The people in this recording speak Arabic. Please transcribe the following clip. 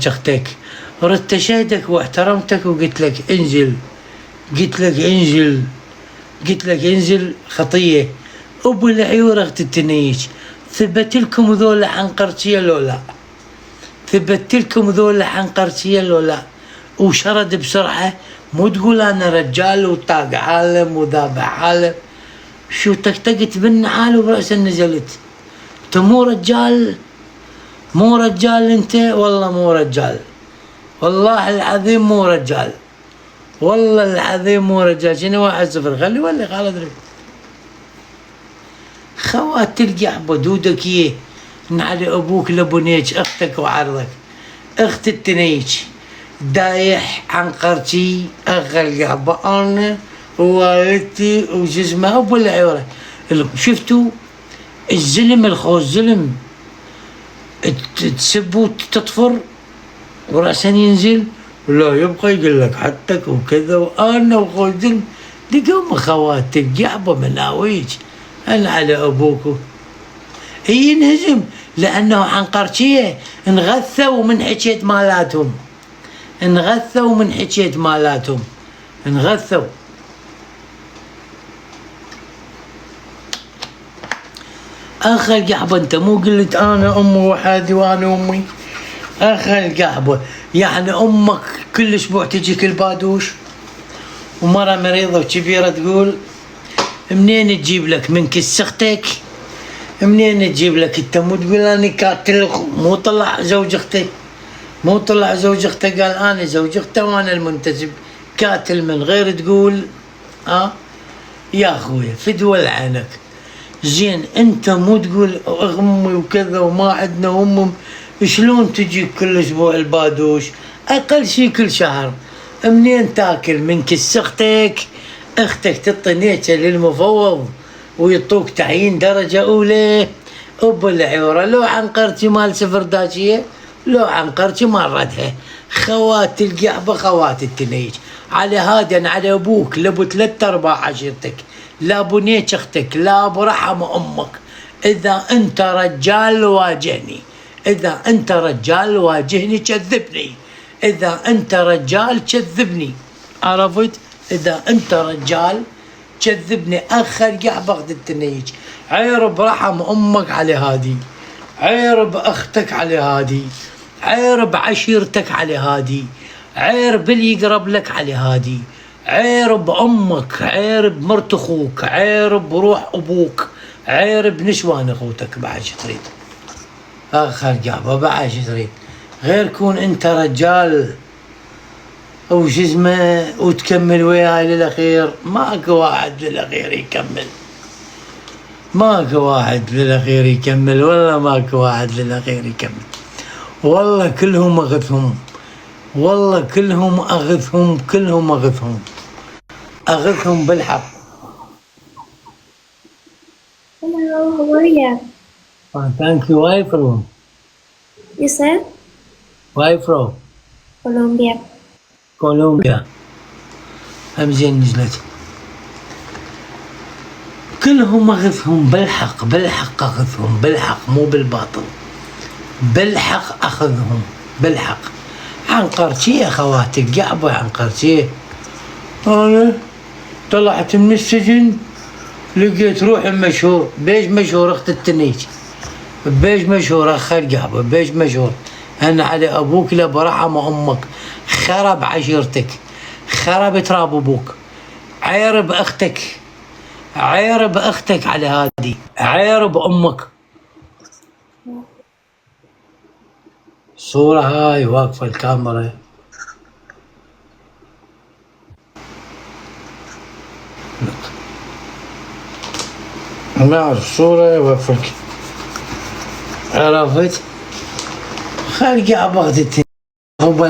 اختك ردت شهدك واحترمتك وقلت لك انزل، قلت لك انزل، قلت لك انزل خطيه. ابو العيور اخت التنيج، ثبت لكم ذول حنقرتيه لو لا؟ ثبت لكم ذول حنقرتيه لو لا؟ وشرد بسرعه، مو تقول انا رجال وطاق عالم وذابح عالم. شو تكتقت بالنعال وبرأسا نزلت؟ انت مو رجال، مو رجال انت، والله مو رجال، والله العظيم مو رجال، والله العظيم مو رجال. شنو 1-0 خلي ولي خالد ربي. خوات تلقى حبدودك يه على ابوك لبنيج اختك وعرضك، اخت التنيج دايح عنقرتي اغل قحبه انا ووالدتي وجسمها ابو العيوره. شفتوا الزلم الخو الزلم تسب وتطفر وراسا ينزل ولا يبقى يقول لك حتك وكذا، وانا وخو الزلم لقوم خواتك قحبه مناويج انا على ابوكو. هي ينهزم لانه عنقرشيه انغثوا من حكيت مالاتهم، انغثوا من حكيت مالاتهم، انغثوا. اخ القحبه انت مو قلت انا امي وحدي وانا امي؟ اخ القحبه يعني امك كل اسبوع تجيك البادوش ومره مريضه وكبيره تقول منين تجيب لك من كس اختك؟ منين تجيب لك انت؟ مو تقول انا قاتل، مو طلع زوج اختي، مو طلع زوج اختي قال انا زوج اختي وانا المنتسب قاتل من غير تقول يا اخويا فدوى عينك. زين انت مو تقول امي وكذا وما عندنا امم، شلون تجيك كل اسبوع البادوش؟ اقل شي كل شهر. منين تاكل؟ من كس اختك؟ اختك تعطي نيتشه للمفوض ويعطوك تعيين درجه اولى. ابو العيوره لو عنقرتي مال سفرداشيه، لو عنقرتي مال ردها. خوات القحبه خوات التنيج على هذا، انا على ابوك لابو 3/4 عشيرتك، لا ابو نيتش اختك، لا ابو رحم امك. اذا انت رجال واجهني، اذا انت رجال واجهني كذبني، اذا انت رجال كذبني، عرفت؟ اذا انت رجال كذبني. اخر قحبه اخذ التنيج، عير برحم امك على هادي، عير باختك على هادي، عير بعشيرتك على هادي، عير باللي يقرب لك على هادي، عير بامك، عير بمرت اخوك، عير بروح ابوك، عير بنسوان اخوتك. بعد شو تريد؟ اخر قحبه بعد شو تريد؟ غير كون انت رجال وش اسمه وتكمل وياي للاخير. ماكو واحد للاخير يكمل، ماكو واحد للاخير يكمل، والله ماكو واحد للاخير يكمل. والله كلهم اغثهم، والله كلهم اغثهم، كلهم اغثهم، اغثهم بالحق. Hello, how are you? Thank you. Where from? You said Where from? Colombia. كولومبيا. همزين نزلت. كلهم اغثهم بالحق، بالحق اغثهم بالحق، مو بالباطل، بالحق اخذهم بالحق. عنقرتيه خواتي قعبه عنقرتيه. انا طلعت من السجن لقيت روحي مشهور. بيش مشهور اخت التنيج؟ بيش مشهور اخ القعبه؟ بيش مشهور؟ انا على ابوك لا برحم امك. خرب عشيرتك، خرب تراب ابوك، عير باختك، عير باختك على هادي، عير بامك. الصورة هاي واقفة الكاميرا. مع الصورة واقفة، عرفت؟ خلقي عبغتي هو